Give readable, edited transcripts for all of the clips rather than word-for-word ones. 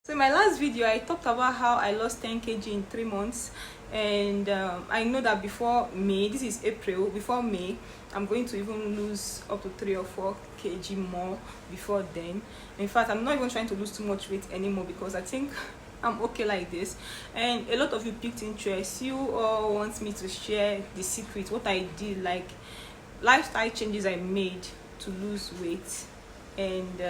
So in my last video, I talked about how I lost 10 kg in 3 months, and I know that before May, this is April, before May, I'm going to even lose up to 3 or 4 kg more before then. In fact, I'm not even trying to lose too much weight anymore because I think I'm okay like this. And a lot of you picked interest. You all want me to share the secret, what I did, like lifestyle changes I made to lose weight, and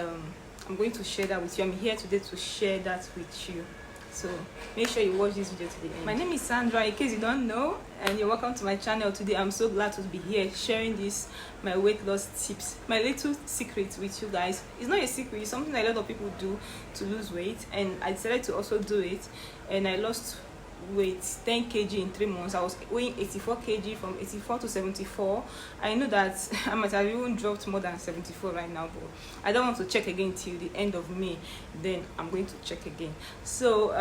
I'm going to share that with you. I'm here today to share that with you, so make sure you watch this video to the end. My name is Sandra, in case you don't know, and you're welcome to my channel. Today I'm so glad to be here sharing this, my weight loss tips, my little secret with you guys. It's not a secret, it's something that a lot of people do to lose weight, and I decided to also do it, and I lost weight 10 kg in 3 months. I was weighing 84 kg, from 84 to 74. I know that I might have even dropped more than 74 right now, but I don't want to check again till the end of May. Then I'm going to check again. So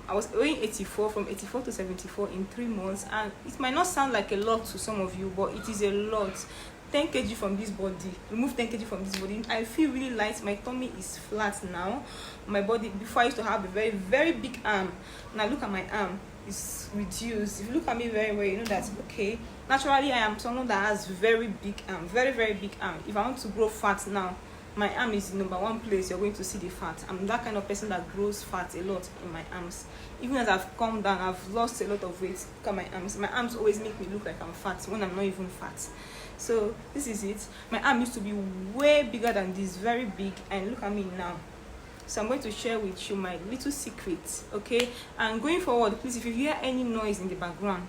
I was weighing 84, from 84 to 74 in 3 months, and it might not sound like a lot to some of you, but it is a lot. 10 kg from this body, remove 10 kg from this body. I feel really light. My tummy is flat now. My body, before I used to have a very big arm. Now look at my arm, it's reduced. If you look at me very well, you know that okay, naturally I am someone that has very big arm, very big arm. If I want to grow fat now, my arm is the #1 place you're going to see the fat. I'm that kind of person that grows fat a lot in my arms. Even as I've come down, I've lost a lot of weight. Look at my arms. My arms always make me look like I'm fat when I'm not even fat. So this is it. My arm used to be way bigger than this, very big, and look at me now. So I'm going to share with you my little secrets, okay? And going forward, please, if you hear any noise in the background,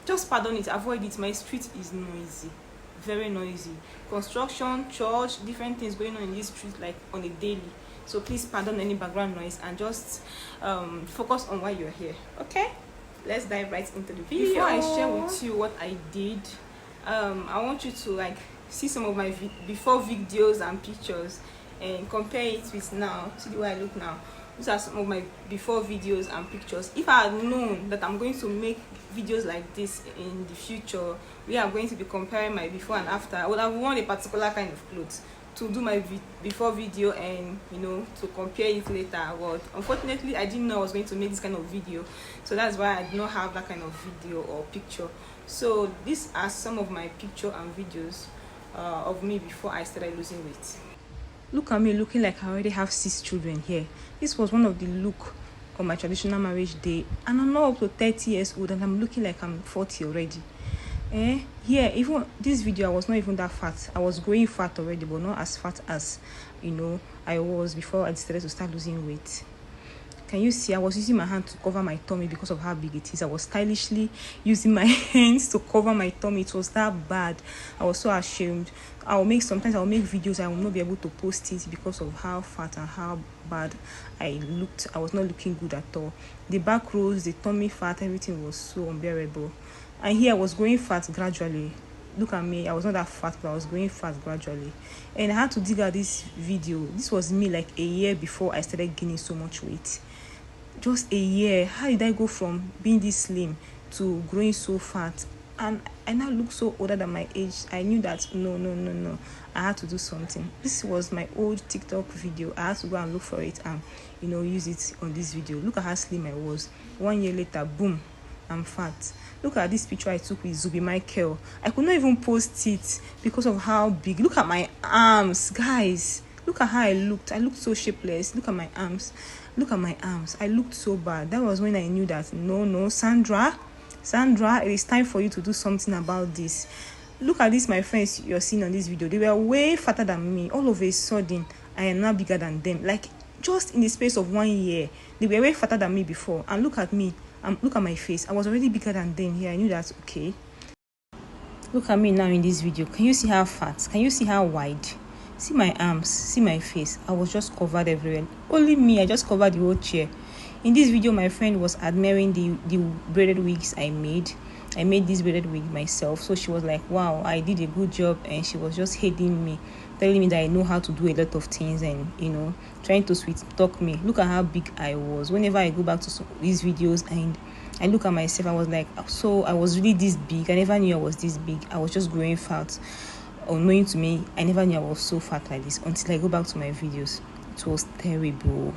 just pardon it, avoid it. My street is noisy, very noisy. Construction, church, different things going on in this street like on a daily. So please pardon any background noise and just focus on why you're here, okay? Let's dive right into the video. Before I share with you what I did, I want you to like see some of my before videos and pictures and compare it with now. See the way I look now. These are some of my before videos and pictures. If I had known that I'm going to make videos like this in the future, we are going to be comparing my before and after, I would have worn a particular kind of clothes to do my before video and, you know, to compare it later. But unfortunately I didn't know I was going to make this kind of video, so that's why I did not have that kind of video or picture. So these are some of my picture and videos of me before I started losing weight. Look at me looking like I already have 6 children here. This was one of the look on my traditional marriage day, and I'm not up to 30 years old and I'm looking like I'm 40 already. Here, even this video, I was not even that fat. I was growing fat already, but not as fat as, you know, I was before I decided to start losing weight. Can you see? I was using my hand to cover my tummy because of how big it is. I was stylishly using my hands to cover my tummy. It was that bad. I was so ashamed. Sometimes I'll make videos, I will not be able to post it because of how fat and how bad I looked. I was not looking good at all. The back rows, the tummy fat, everything was so unbearable. And here I was growing fat gradually. Look at me, I was not that fat, but I was growing fat gradually. And I had to dig out this video. This was me like a year before I started gaining so much weight. Just a year. How did I go from being this slim to growing so fat? And I now look so older than my age. I knew that no, I had to do something. This was my old TikTok video. I had to go and look for it and, you know, use it on this video. Look at how slim I was. 1 year later, boom, I'm fat. Look at this picture I took with Zubi Michael. I could not even post it because of how big. Look at my arms, guys. Look at how I looked. I looked so shapeless. Look at my arms. Look at my arms. I looked so bad. That was when I knew that no, Sandra, it is time for you to do something about this. Look at this, my friends you're seeing on this video. They were way fatter than me. All of a sudden, I am now bigger than them. Like, just in the space of 1 year, they were way fatter than me before. And look at me. Look at my face. I was already bigger than them here. I knew that, okay. Look at me now in this video. Can you see how fat? Can you see how wide? See my arms, see my face. I was just covered everywhere. Only me, I just covered the whole chair. In this video, my friend was admiring the braided wigs I made. I made this braided wig myself. So she was like, wow, I did a good job. And she was just hating me, telling me that I know how to do a lot of things and, you know, trying to sweet talk me. Look at how big I was. Whenever I go back to these videos and I look at myself, I was like, so I was really this big. I never knew I was this big. I was just growing fat. Unknowing to me, I never knew I was so fat like this until I go back to my videos. It was terrible.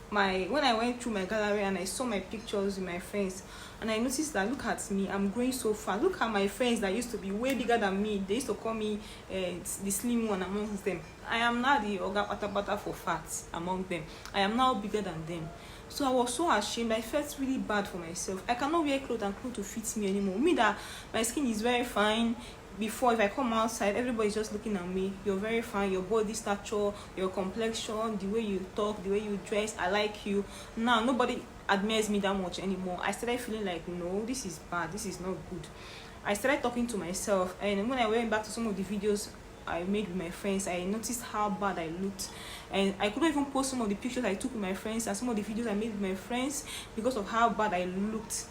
when I went through my gallery and I saw my pictures with my friends, and I noticed that, look at me, I'm growing so far. Look at my friends that used to be way bigger than me. They used to call me the slim one amongst them. I am now the oga patapata for fat among them. I am now bigger than them. So I was so ashamed. I felt really bad for myself. I cannot wear clothes and clothes to fit me anymore. Me that my skin is very fine. Before, if I come outside, everybody's just looking at me. You're very fine, your body stature, your complexion, the way you talk, the way you dress, I like you. Now nobody admires me that much anymore. I started feeling like, no, this is bad, this is not good. I started talking to myself, and when I went back to some of the videos I made with my friends, I noticed how bad I looked, and I couldn't even post some of the pictures I took with my friends and some of the videos I made with my friends because of how bad I looked,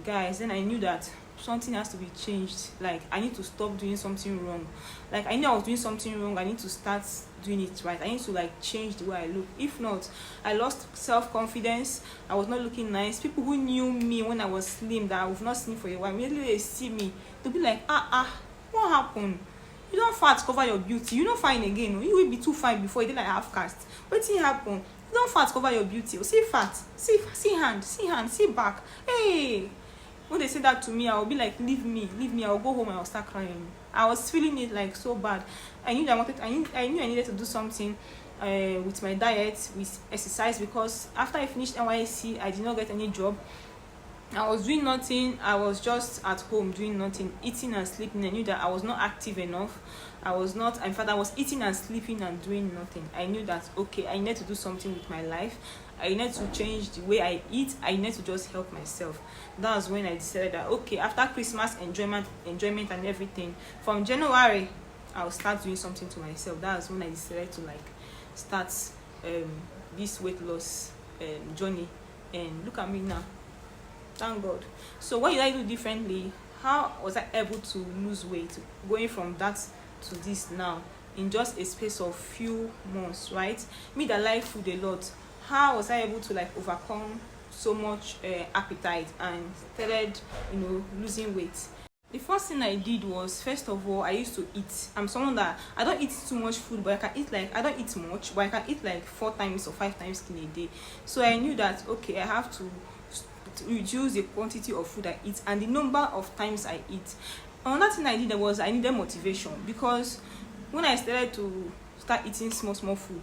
guys. Then I knew that something has to be changed. Like, I need to stop doing something wrong. Like, I knew I was doing something wrong. I need to start doing it right. I need to like change the way I look. If not, I lost self-confidence. I was not looking nice. People who knew me when I was slim, that I was not slim for a while, immediately they see me, they'll be like, what happened? You don't fat cover your beauty. You don't fine again. You will be too fine before. You did like half cast. What thing happen? You don't fat cover your beauty. Oh, see fat, see hand, see back. Hey, when they say that to me, I will be like, leave me. I will go home and I'll start crying. I was feeling it like so bad. I knew I needed to do something with my diet, with exercise, because after I finished NYSC, I did not get any job. I was doing nothing. I was just at home doing nothing, eating and sleeping. I knew that I was not active enough. In fact, I was eating and sleeping and doing nothing. I knew that, okay, I need to do something with my life. I need to change the way I eat. I need to just help myself. That was when I decided that, okay, after Christmas enjoyment and everything, from January, I'll start doing something to myself. That was when I decided to like start this weight loss journey. And look at me now. Thank God. So what did I do differently? How was I able to lose weight, going from that to this now in just a space of few months, right? Me that like food a lot, how was I able to like overcome so much appetite and started, losing weight? The first thing I did was, first of all, I used to eat. I'm someone that I don't eat too much food, but I don't eat much, but I can eat like 4 times or 5 times in a day. So I knew that, okay, I have to reduce the quantity of food I eat and the number of times I eat. Another thing I did was I needed motivation, because when I started to start eating small food,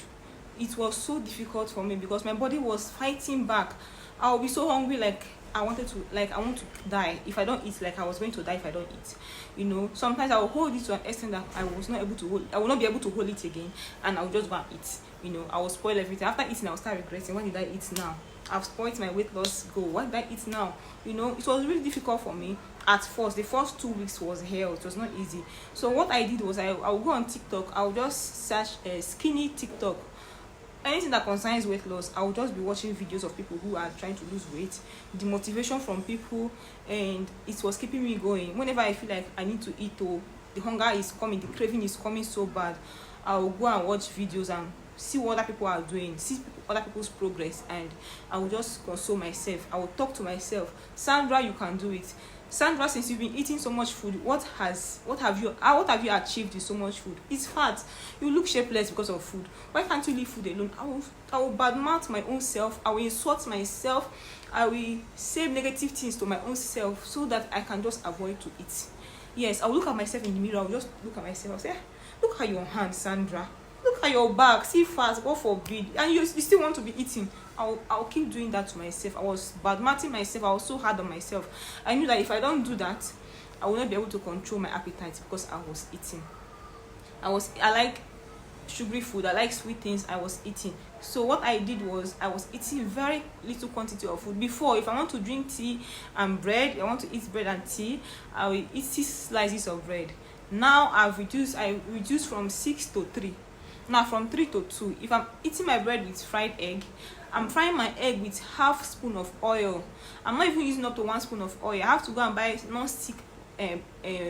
it was so difficult for me because my body was fighting back. I would be so hungry, like I want to die if I don't eat. Like I was going to die if I don't eat. Sometimes I will hold it to an extent that I will not be able to hold it again, and I will just go and eat. I will spoil everything. After eating, I will start regretting, what did I eat now? I've spoiled my weight loss goal. What did I eat now? It was really difficult for me at first. The first 2 weeks was hell. It was not easy. So what I did was I will go on TikTok. I will just search skinny TikTok. Anything that concerns weight loss, I will just be watching videos of people who are trying to lose weight, the motivation from people, and it was keeping me going. Whenever I feel like I need to eat, or the hunger is coming, the craving is coming so bad, I will go and watch videos and see what other people are doing, see other people's progress, and I will just console myself. I will talk to myself, Sandra, you can do it. Sandra, since you've been eating so much food, what have you achieved with so much food? It's fat. You look shapeless because of food. Why can't you leave food alone? I will badmouth my own self. I will insult myself. I will say negative things to my own self so that I can just avoid to eat. Yes, I will look at myself in the mirror. I will just look at myself and say, look at your hand, Sandra. Look at your back. See fast. God forbid. And you still want to be eating. I'll keep doing that to myself. I was badmouthing myself. I was so hard on myself. I knew that if I don't do that, I will not be able to control my appetite because I was eating. I like sugary food. I like sweet things. I was eating. So what I did was I was eating very little quantity of food. Before, if I want to drink tea and bread, I want to eat bread and tea, I will eat 6 slices of bread. Now I reduced from 6 to 3. Now from 3 to 2. If I'm eating my bread with fried egg, I'm frying my egg with half spoon of oil. I'm not even using up to 1 spoon of oil. I have to go and buy non-stick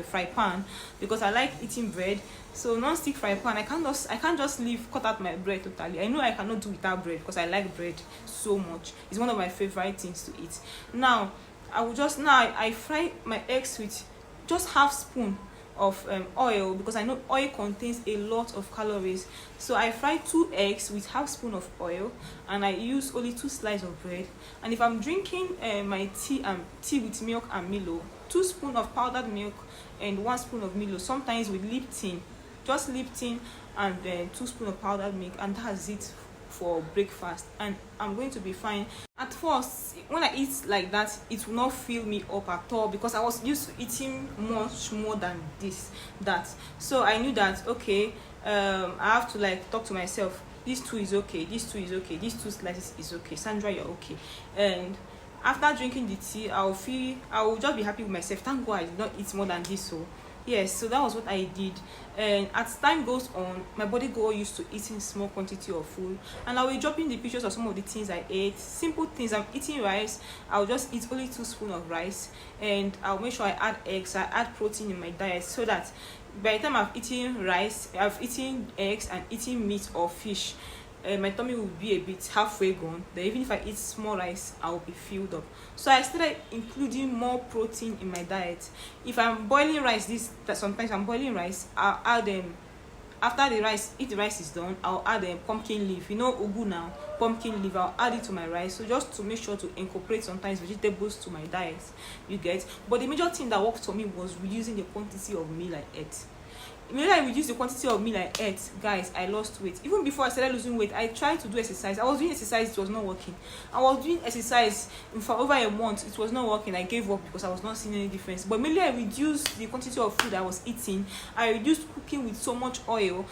fry pan because I like eating bread. So non-stick fry pan, I can't just cut out my bread totally. I know I cannot do without bread because I like bread so much. It's one of my favorite things to eat. Now I fry my eggs with just half spoon of oil, because I know oil contains a lot of calories. So I fry 2 eggs with half spoon of oil, and I use only 2 slices of bread. And if I'm drinking my tea with milk and Milo, 2 spoon of powdered milk and 1 spoon of Milo, sometimes with Lipton, just Lipton, and then 2 spoon of powdered milk, and that's it for breakfast, and I'm going to be fine. At first, when I eat like that, it will not fill me up at all, because I was used to eating much more than that. So I knew that, okay, I have to like talk to myself, this 2 is okay, this 2 is okay, these 2 slices is okay, Sandra, you're okay. And after drinking the tea, I will just be happy with myself. Thank God I did not eat more than this. So yes, so that was what I did. And as time goes on, my body got used to eating small quantity of food, and I will drop in the pictures of some of the things I ate. Simple things. I'm eating rice, I'll just eat only 2 spoons of rice, and I'll make sure I add eggs, I add protein in my diet, so that by the time I've eaten rice, I've eaten eggs, and eating meat or fish, my tummy will be a bit halfway gone. Then even if I eat small rice, I'll be filled up. So I started including more protein in my diet. If I'm boiling rice, sometimes I'm boiling rice, I'll add them. After the rice, if the rice is done, I'll add pumpkin leaf. You know ugu now, pumpkin leaf. I'll add it to my rice, so just to make sure to incorporate sometimes vegetables to my diet. You get. But the major thing that worked for me was reducing the quantity of meal I ate. Immediately I reduced the quantity of meal I ate, guys, I lost weight. Even before I started losing weight, I tried to do exercise. I was doing exercise, it was not working. I was doing exercise for over a month, it was not working. I gave up because I was not seeing any difference. But immediately I reduced the quantity of food I was eating. I reduced cooking with so much oil.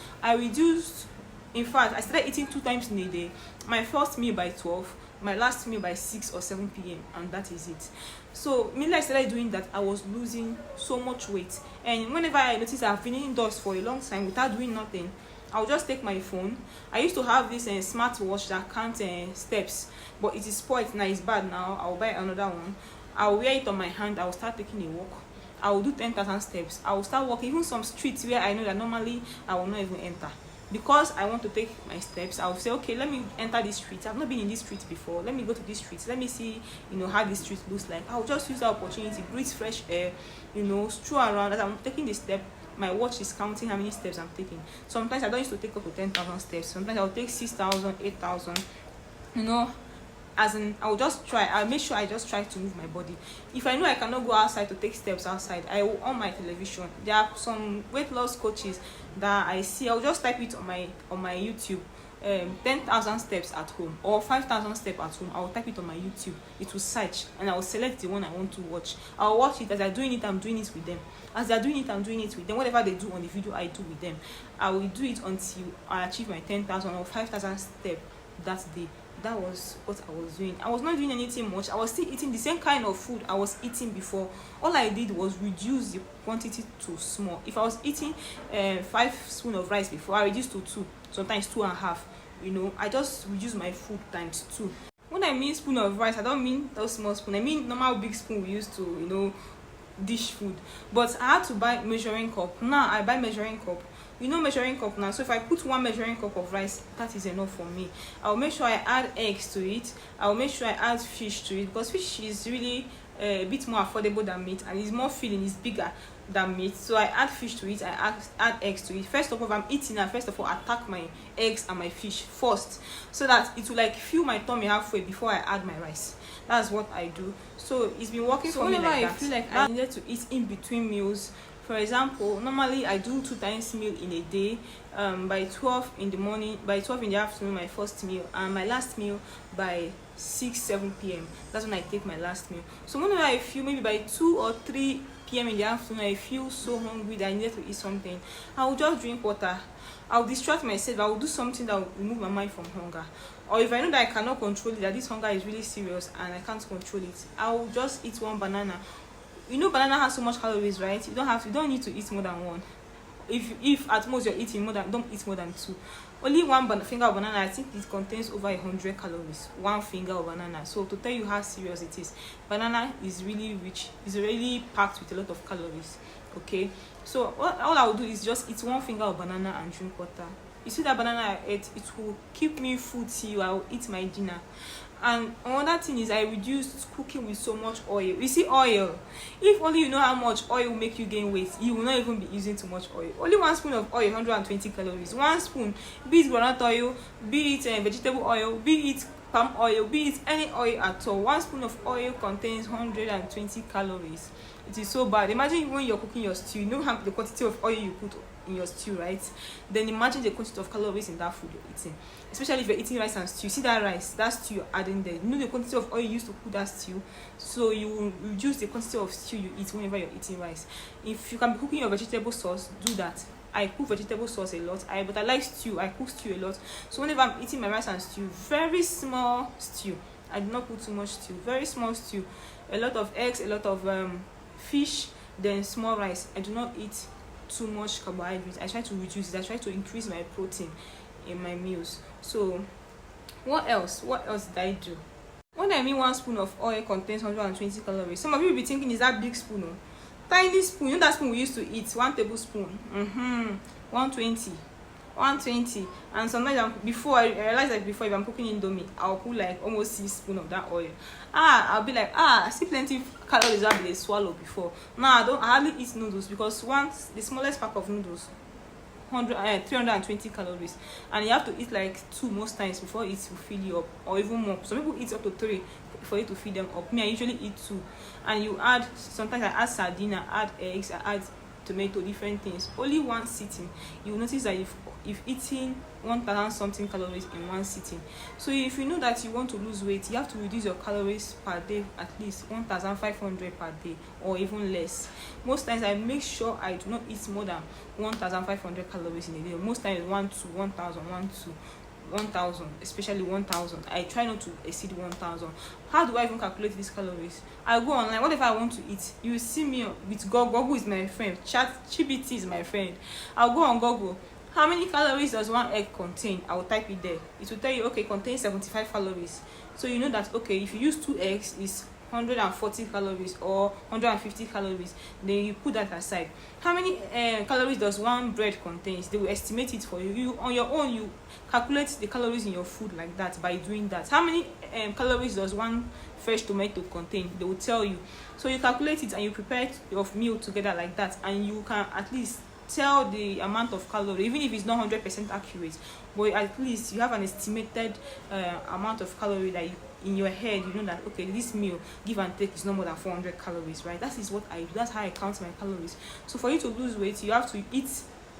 In fact, I started eating 2 times in a day. My first meal by 12, my last meal by 6 or 7 p.m. and that is it. So immediately I started doing that, I was losing so much weight. And whenever I noticed I've been indoors for a long time without doing nothing, I'll just take my phone. I used to have this smartwatch that counts steps, but it is spoiled now, it's bad now. I'll buy another one. I'll wear it on my hand. I'll start taking a walk. I will do 10,000 steps. I will start walking even some streets where I know that normally I will not even enter. Because I want to take my steps, I'll say, okay, let me enter this street. I've not been in this street before. Let me go to this street. Let me see, how this street looks like. I'll just use the opportunity, breathe fresh air, stroll around. As I'm taking the step, my watch is counting how many steps I'm taking. Sometimes I don't used to take up to 10,000 steps. Sometimes I'll take 6,000, 8,000. As in, I'll make sure I just try to move my body. If I know I cannot go outside to take steps outside, I will on my television. There are some weight loss coaches that I see. I'll just type it on my YouTube, 10,000 steps at home or 5,000 steps at home. I'll type it on my YouTube. It will search, and I'll select the one I want to watch. I'll watch it. As they're doing it, I'm doing it with them. As they're doing it, I'm doing it with them. Whatever they do on the video, I do with them. I will do it until I achieve my 10,000 or 5,000 steps that day. That was what I was doing. I was not doing anything much. I was still eating the same kind of food I was eating before. All I did was reduce the quantity to small. If I was eating 5 spoons of rice before, I reduced to 2, sometimes 2.5. I just reduced my food times 2. When I mean spoon of rice, I don't mean those small spoon. I mean normal big spoon we used to dish food. But I had to buy measuring cup. Now I buy measuring cup. Measuring cup now. So if I put 1 measuring cup of rice, that is enough for me. I'll make sure I add eggs to it. I'll make sure I add fish to it, because fish is really a bit more affordable than meat, and it's more filling, it's bigger than meat. So I add fish to it, I add eggs to it. First of all, if I'm eating, I first of all attack my eggs and my fish first, so that it will fill my tummy halfway before I add my rice. That's what I do. So it's been working for me like that. Whenever I feel like I needed to eat in between meals, for example, normally I do 2 times meal in a day. By 12 in the morning, by 12 in the afternoon, my first meal, and my last meal by 6-7 p.m. That's when I take my last meal. So whenever I feel maybe by 2 or 3 p.m. in the afternoon, I feel so hungry that I need to eat something, I will just drink water. I'll distract myself. I will do something that will remove my mind from hunger. Or if I know that I cannot control it, that this hunger is really serious and I can't control it, I will just eat 1 banana. Banana has so much calories, right? You don't need to eat more than 1. If at most you're eating more than, don't eat more than 2. Only 1 finger of banana, I think it contains over 100 calories. 1 finger of banana. So to tell you how serious it is, banana is really rich. It's really packed with a lot of calories. Okay, so all I will do is just eat 1 finger of banana and drink water. You see that banana I ate, it will keep me full till I will eat my dinner. And another thing is I reduced cooking with so much oil. You see, oil, if only you know how much oil will make you gain weight, you will not even be using too much oil. Only 1 spoon of oil, 120 calories. 1 spoon, be it groundnut oil, be it vegetable oil, be it palm oil, be it any oil at all. 1 spoon of oil contains 120 calories. It is so bad. Imagine when you're cooking your stew, you know how the quantity of oil you put in your stew, right? Then imagine the quantity of calories in that food you're eating, especially if you're eating rice and stew. See that rice, that stew you're adding there, you know the quantity of oil you used to cook that stew, so you will reduce the quantity of stew you eat whenever you're eating rice. If you can be cooking your vegetable sauce, do that. I cook vegetable sauce a lot, but I like stew. I cook stew a lot, so whenever I'm eating my rice and stew, very small stew, I do not put too much stew, very small stew, a lot of eggs, a lot of fish, then small rice. I do not eat too much carbohydrates. I try to reduce it. I try to increase my protein in my meals. So what else did I do? When I mean 1 spoon of oil contains 120 calories, some of you will be thinking, is that big spoon? No? Tiny spoon. You know that spoon we used to eat, 1 tablespoon. 120. And sometimes before I realize that before, if I'm cooking indomie, I'll put like almost 6 spoons of that oil. I'll be like, I see plenty of calories that they swallow before. Now I hardly eat noodles, because the smallest pack of noodles, 320 calories, and you have to eat like 2 most times before it will fill you up, or even more. Some people eat up to 3 for it to feed them up. Me, I usually eat 2, and you add, sometimes I add sardine, I add eggs, I add tomato, different things. Only one sitting, you will notice that if eating 1,000 something calories in one sitting. So if you know that you want to lose weight, you have to reduce your calories per day at least 1,500 per day, or even less. Most times I make sure I do not eat more than 1,500 calories in a day. Most times 1,000, especially 1,000. I try not to exceed 1,000. How do I even calculate these calories? I go online. What if I want to eat? You see me with Google. Google is my friend. ChatGPT is my friend. I'll go on Google. How many calories does 1 egg contain? I will type it there. It will tell you, okay, contains 75 calories. So you know that, okay, if you use 2 eggs, it's 140 calories or 150 calories. Then you put that aside. How many calories does 1 bread contains? They will estimate it for you. You on your own, you calculate the calories in your food like that by doing that. How many calories does 1 fresh tomato contain? They will tell you. So you calculate it and you prepare your meal together like that, and you can at least tell the amount of calorie, even if it's not 100% accurate, but at least you have an estimated amount of calorie that in your head, you know that, okay, this meal, give and take, is no more than 400 calories, right? That is what I do. That's how I count my calories. So for you to lose weight, you have to eat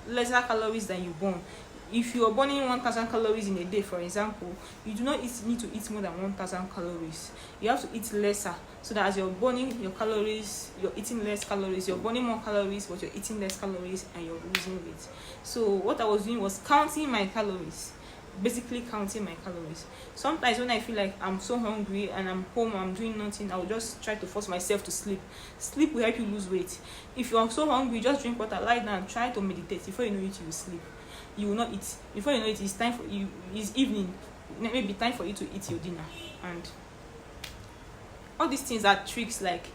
lesser calories than you burn. If you are burning 1,000 calories in a day, for example, you do not need to eat more than 1,000 calories. You have to eat lesser, so that as you're burning your calories, you're eating less calories. You're burning more calories, but you're eating less calories, and you're losing weight. So what I was doing was counting my calories. Basically counting my calories. Sometimes when I feel like I'm so hungry and I'm home, I'm doing nothing, I'll just try to force myself to sleep. Sleep will help you lose weight. If you're so hungry, just drink water, lie down, try to meditate. Before you know it, you will sleep. You will not eat. Before you know it, it's time for you. It's evening. Maybe time for you to eat your dinner. And all these things are tricks like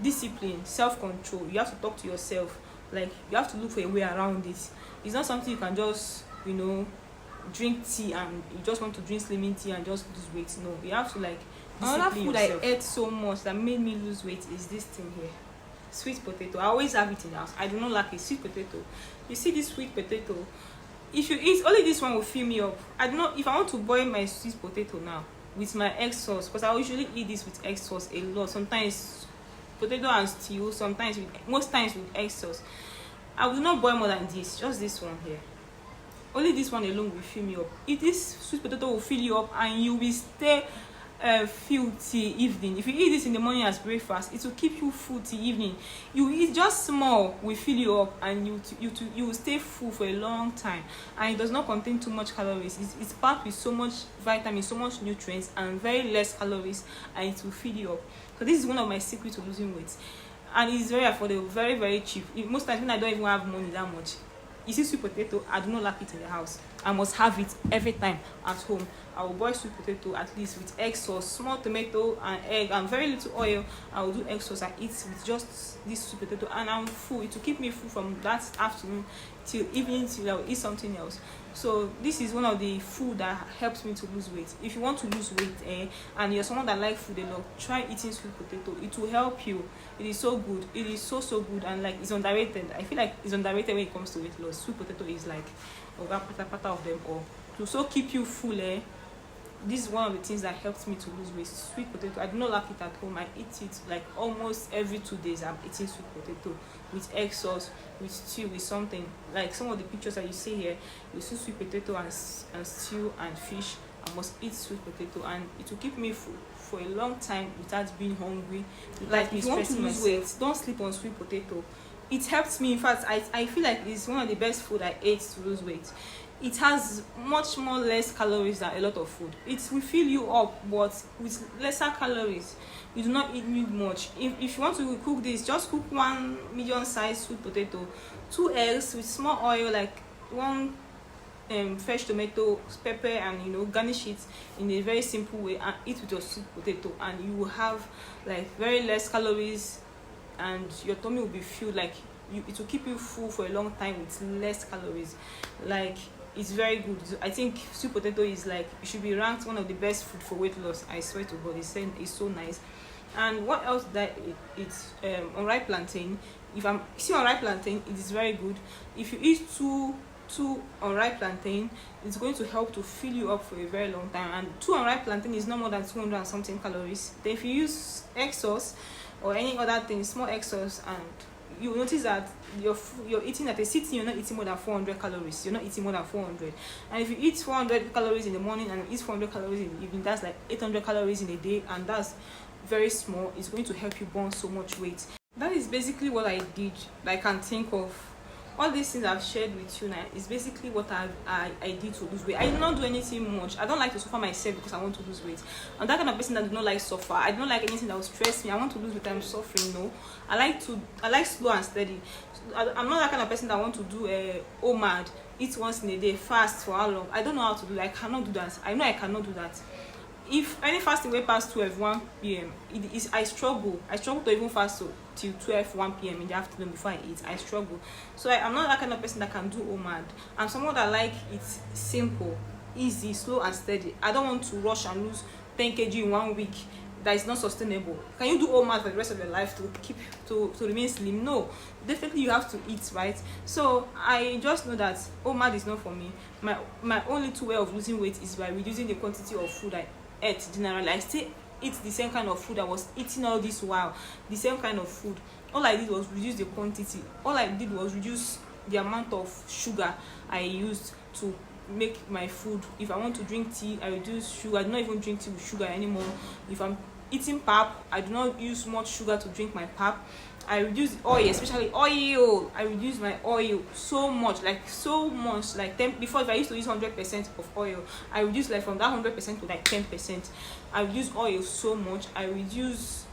discipline, self-control. You have to talk to yourself. Like, you have to look for a way around it. It's not something you can just, drink tea and you just want to drink slimming tea and just lose weight. No, you have to another food yourself. I ate so much that made me lose weight is this thing here, sweet potato. I always have it in the house. I do not like it. Sweet potato. You see this sweet potato, if you eat only this one will fill me up. I do not, if I want to boil my sweet potato now with my egg sauce, because I usually eat this with egg sauce a lot, sometimes potato and stew, most times with egg sauce, I will not boil more than this, just this one here. Only this one alone will fill me up. If this sweet potato will fill you up and you will stay full till evening. If you eat this in the morning as breakfast, it will keep you full till evening. You eat just small, will fill you up, and you will stay full for a long time. And it does not contain too much calories. It's packed with so much vitamins, so much nutrients, and very less calories, and it will fill you up. So this is one of my secrets to losing weight, and it's very affordable, very, very cheap. Most times when I don't even have money that much, you see sweet potato, I do not like it in the house. I must have it every time at home. I will boil sweet potato at least with egg sauce, small tomato and egg and very little oil. I will do egg sauce. I eat with just this sweet potato and I'm full. It will keep me full from that afternoon till evening till I will eat something else. So this is one of the food that helps me to lose weight. If you want to lose weight and you're someone that likes food a lot, try eating sweet potato. It will help you. It is so good. It is so good, and like it's underrated. I feel like it's underrated when it comes to weight loss. Sweet potato is like pata of them all. To so keep you full. This is one of the things that helps me to lose weight. Sweet potato. I do not like it at home. I eat it like almost every 2 days. I'm eating sweet potato with egg sauce, with stew, with something. Like some of the pictures that you see here, you see sweet potato and stew and fish. I must eat sweet potato, and it will keep me full for a long time without being hungry. Like if you want to lose weight, don't sleep on sweet potato. It helps me. In fact, I feel like it's one of the best food I ate to lose weight. It has much more less calories than a lot of food. It will fill you up, but with lesser calories. You do not need much. If you want to cook this, just cook 1 medium-sized sweet potato, 2 eggs with small oil, like 1 fresh tomato, pepper, and garnish it in a very simple way and eat with your sweet potato, and you will have like very less calories, and your tummy will be filled. Like it will keep you full for a long time with less calories. Like it's very good. I think sweet potato is like, it should be ranked one of the best food for weight loss. I swear to God, it's so nice. And what else that it's unripe plantain. If I'm see unripe plantain, it is very good. If you eat two unripe plantain, it's going to help to fill you up for a very long time. And 2 unripe plantain is no more than 200 and something calories. Then if you use egg sauce or any other thing, small egg sauce, and you will notice that you're eating at a sitting, you're not eating more than 400 calories. You're not eating more than 400. And if you eat 400 calories in the morning and eat 400 calories in the evening, that's like 800 calories in a day, and that's very small. It's going to help you burn so much weight. That is basically what I did that I can think of. All these things I've shared with you now is basically what I did to lose weight. I did not do anything much. I don't like to suffer myself because I want to lose weight. I'm that kind of person that do not like suffer. I don't like anything that will stress me. I want to lose weight. I'm suffering. No, I like slow and steady. I'm not that kind of person that want to do OMAD, eat once in a day, fast for how long. I don't know how to do that. I cannot do that. I know I cannot do that. If any fasting way past 1 p.m, I struggle to even fast till 1 p.m. in the afternoon before I eat. I struggle. So I'm not that kind of person that can do OMAD. I'm someone that like it simple, easy, slow and steady. I don't want to rush and lose 10 kg in 1 week. That is not sustainable. Can you do OMAD for the rest of your life to remain slim? No, definitely you have to eat, right? So I just know that OMAD is not for me. My only way of losing weight is by reducing the quantity of food I ate generally. I still eat the same kind of food I was eating all this while, the same kind of food. All I did was reduce the quantity. All I did was reduce the amount of sugar I used to make my food. If I want to drink tea, I reduce sugar. I do not even drink tea with sugar anymore. If I'm eating pap, I do not use much sugar to drink my pap. I reduce oil, especially oil. I reduce my oil so much, like 10. Before, if I used to use 100% of oil, I reduce like from that 100% to like 10%. I reduce oil so much. I reduce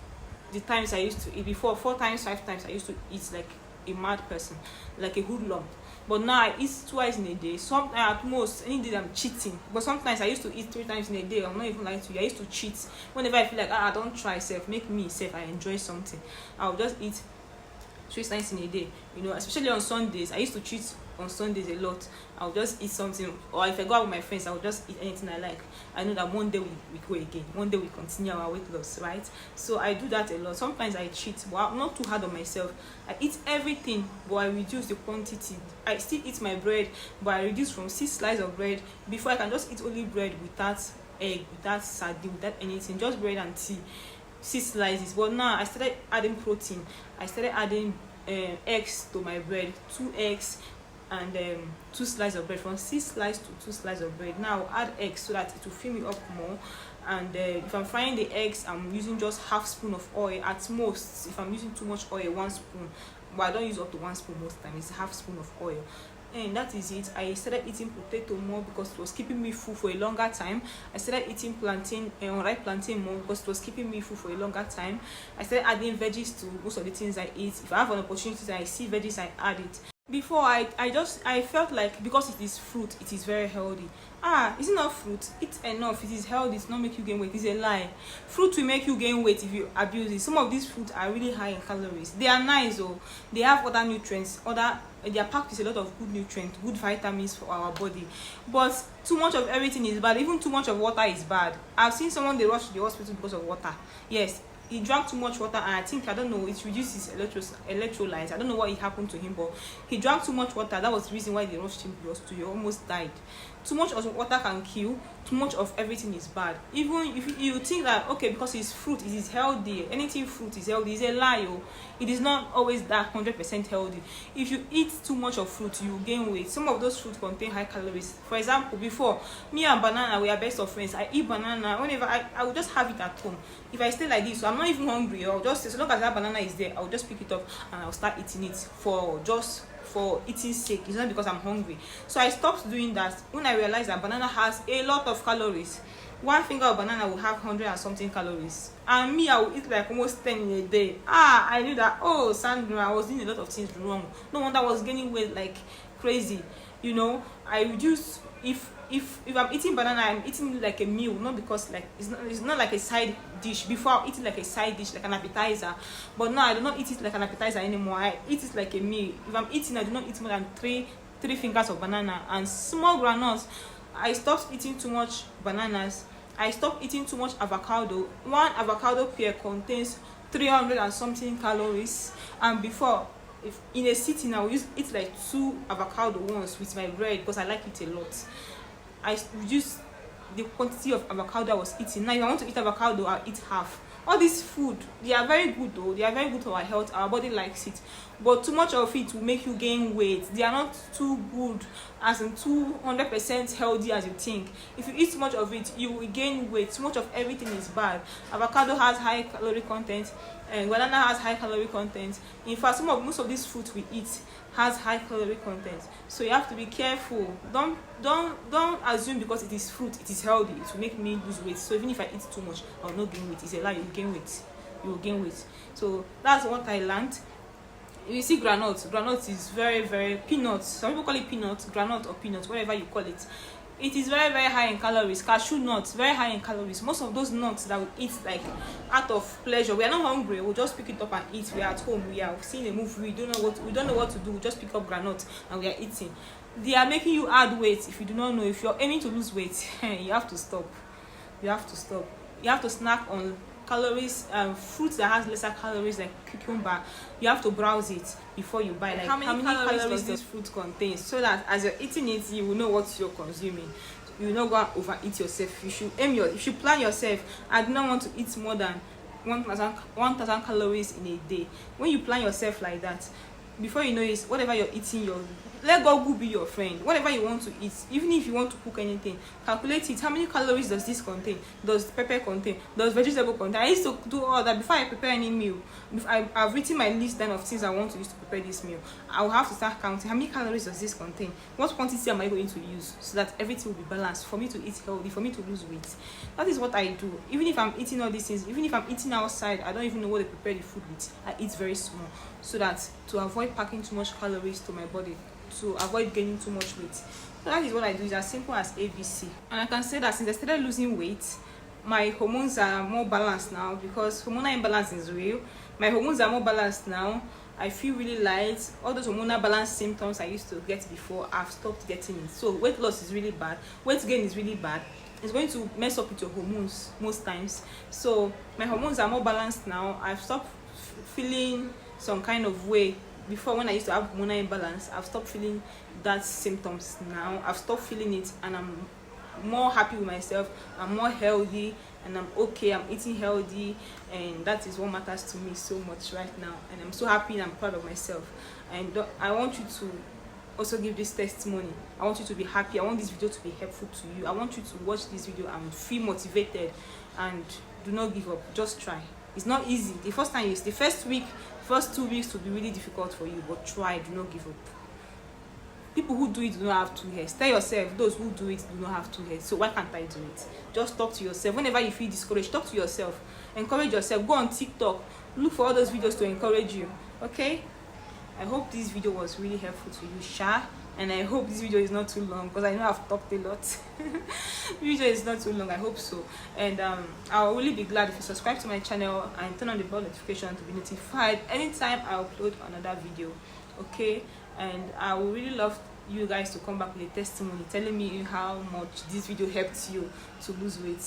the times I used to eat. Before, 4 times, 5 times I used to eat like a mad person, like a hoodlum. But now I eat twice in a day. Sometimes at most any day I'm cheating. But sometimes I used to eat 3 times in a day. I'm not even lying to you. I used to cheat whenever I feel like I don't try self, make me self, I enjoy something. I'll just eat 3 times in a day. Especially on Sundays. I used to cheat on Sundays a lot. I'll just eat something, or if I go out with my friends, I'll just eat anything I like. I know that one day we go again. One day we continue our weight loss, right? So I do that a lot. Sometimes I cheat, but I'm not too hard on myself. I eat everything, but I reduce the quantity. I still eat my bread, but I reduce from 6 slices of bread. Before, I can just eat only bread without egg, without sardine, without anything, just bread and tea, 6 slices. But now I started adding protein. I started adding eggs to my bread, 2 eggs and 2 slices of bread, from 6 slices to 2 slices of bread. Now I'll add eggs so that it will fill me up more. And if I'm frying the eggs, I'm using just half spoon of oil at most. If I'm using too much oil, 1 spoon, but I don't use up to 1 spoon most time. It's half spoon of oil. And that is it. I started eating potato more because it was keeping me full for a longer time. I started eating plantain, unripe plantain more because it was keeping me full for a longer time. I started adding veggies to most of the things I eat. If I have an opportunity and I see veggies, I add it. Before I felt like because it is fruit, it is very healthy. Is it not fruit? Eat enough, it is healthy, it's not make you gain weight. It's a lie. Fruit will make you gain weight if you abuse it. Some of these fruits are really high in calories. They are nice, oh, they have other nutrients, they are packed with a lot of good nutrients, good vitamins for our body. But too much of everything is bad. Even too much of water is bad. I've seen someone, they rush to the hospital because of water. Yes, he drank too much water, and I don't know, it reduced his electrolytes. I don't know what happened to him, but he drank too much water. That was the reason why they rushed him to the hospital. He almost died. Too much of water can kill. Too much of everything is bad. Even if you think that, okay, because it's fruit, it is healthy, anything fruit is healthy, it's a lie. It is not always that 100% healthy. If you eat too much of fruit, you gain weight. Some of those fruits contain high calories. For example, before, me and banana, we are best of friends. I eat banana whenever I will just have it at home. If I stay like this, so I'm not even hungry, I'll just, as long as that banana is there, I'll just pick it up and I'll start eating it for eating sake. It's not because I'm hungry. So I stopped doing that when I realized that banana has a lot of calories. One finger of banana will have 100 and something calories, and me, I will eat like almost 10 in a day. I knew that, oh, Sandra, I was doing a lot of things wrong. No wonder I was gaining weight like crazy. I reduce, if I'm eating banana, I'm eating like a meal, not because like it's not like a side dish. Before, I eat it like a side dish, like an appetizer, but now I do not eat it like an appetizer anymore. I eat it like a meal. If I'm eating, I do not eat more than three fingers of banana and small granules. I stopped eating too much bananas. I stopped eating too much avocado. One avocado pear contains 300 and something calories, and before, if in a sitting, I will eat like 2 avocado once with my bread because I like it a lot. I reduced the quantity of avocado I was eating. Now, if I want to eat avocado, I'll eat half. All this food, they are very good though. They are very good for our health. Our body likes it. But too much of it will make you gain weight. They are not too good, as in 200% healthy as you think. If you eat too much of it, you will gain weight. Too much of everything is bad. Avocado has high calorie content, and banana has high calorie content. In fact, most of these fruits we eat has high calorie content. So you have to be careful. Don't assume because it is fruit, it is healthy, it will make me lose weight. So even if I eat too much, I will not gain weight. It's a lie. You will gain weight. You will gain weight. So that's what I learned. You see, granite is very, very peanuts. Some people call it peanuts, granite or peanuts, whatever you call it. It is very, very high in calories. Cashew nuts, very high in calories. Most of those nuts that we eat like out of pleasure, we are not hungry, we'll just pick it up and eat. We are at home, we are seeing a movie, we don't know what to do, we just pick up granite and we are eating. They are making you add weight. If you do not know, if you're aiming to lose weight, you have to stop. You have to snack on calories, fruits that has lesser calories like cucumber. You have to browse it before you buy. Like how many calories does this fruit contain, so that as you're eating it, you will know what you're consuming. You will not go and overeat yourself. You should plan yourself. I do not want to eat more than 1,000 calories in a day. When you plan yourself like that, before you know it, whatever you're eating, let Google be your friend. Whatever you want to eat, even if you want to cook anything, calculate it. How many calories does this contain? Does pepper contain? Does vegetable contain? I used to do all that before I prepare any meal. If I've written my list then of things I want to use to prepare this meal, I will have to start counting. How many calories does this contain? What quantity am I going to use, so that everything will be balanced for me to eat healthy, for me to lose weight. That is what I do. Even if I'm eating all these things, even if I'm eating outside, I don't even know what they prepare the food with. I eat very small, so that to avoid packing too much calories to my body, to avoid gaining too much weight. So that is what I do. It's as simple as ABC. And I can say that since I started losing weight, my hormones are more balanced now, because hormonal imbalance is real. My hormones are more balanced now. I feel really light. All those hormonal balance symptoms I used to get before, I've stopped getting it. So weight loss is really bad. Weight gain is really bad. It's going to mess up with your hormones most times. So my hormones are more balanced now. I've stopped feeling some kind of way. Before, when I used to have hormonal imbalance, I've stopped feeling that symptoms now. I've stopped feeling it, and I'm more happy with myself. I'm more healthy, and I'm okay. I'm eating healthy, and that is what matters to me so much right now. And I'm so happy and I'm proud of myself. And I want you to also give this testimony. I want you to be happy. I want this video to be helpful to you. I want you to watch this video and feel motivated, and do not give up. Just try. It's not easy. The first 2 weeks will be really difficult for you, but try. Do not give up. People who do it do not have 2 heads. Tell yourself, those who do it do not have 2 heads. So why can't I do it? Just talk to yourself. Whenever you feel discouraged, talk to yourself. Encourage yourself. Go on TikTok. Look for all those videos to encourage you. Okay? I hope this video was really helpful to you, Sha. And I hope this video is not too long, because I know I've talked a lot. Video is not too long, I hope so. And I'll really be glad if you subscribe to my channel and turn on the bell notification to be notified anytime I upload another video. Okay, and I would really love you guys to come back with a testimony telling me how much this video helped you to lose weight.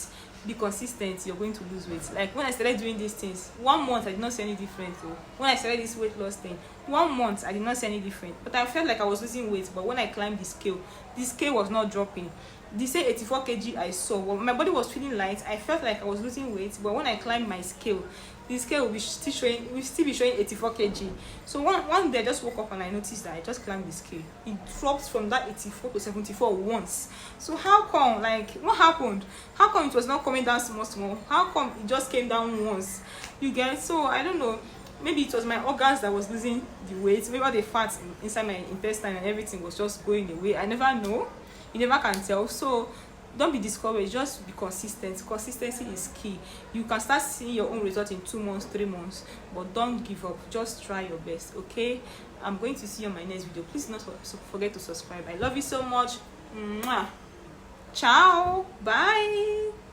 Be consistent, you're going to lose weight. Like when I started doing these things, 1 month I did not see any difference. When I started this weight loss thing, 1 month I did not see any difference, but I felt like I was losing weight. But when I climbed the scale was not dropping. They say 84 kg I saw. Well, my body was feeling light, I felt like I was losing weight, but when I climbed my scale, the scale will still be showing 84 kg. So one day I just woke up and I noticed that I just climbed the scale. It dropped from that 84 to 74 once. So how come? Like, what happened? How come it was not coming down small? How come it just came down once? You get? So I don't know. Maybe it was my organs that was losing the weight. Maybe all the fat inside my intestine and everything was just going away. I never know. You never can tell. So don't be discouraged, just be consistent. Consistency is key. You can start seeing your own result in 2 months, 3 months, but don't give up. Just try your best. Okay, I'm going to see you on my next video. Please do not forget to subscribe. I love you so much. Mwah. Ciao, bye.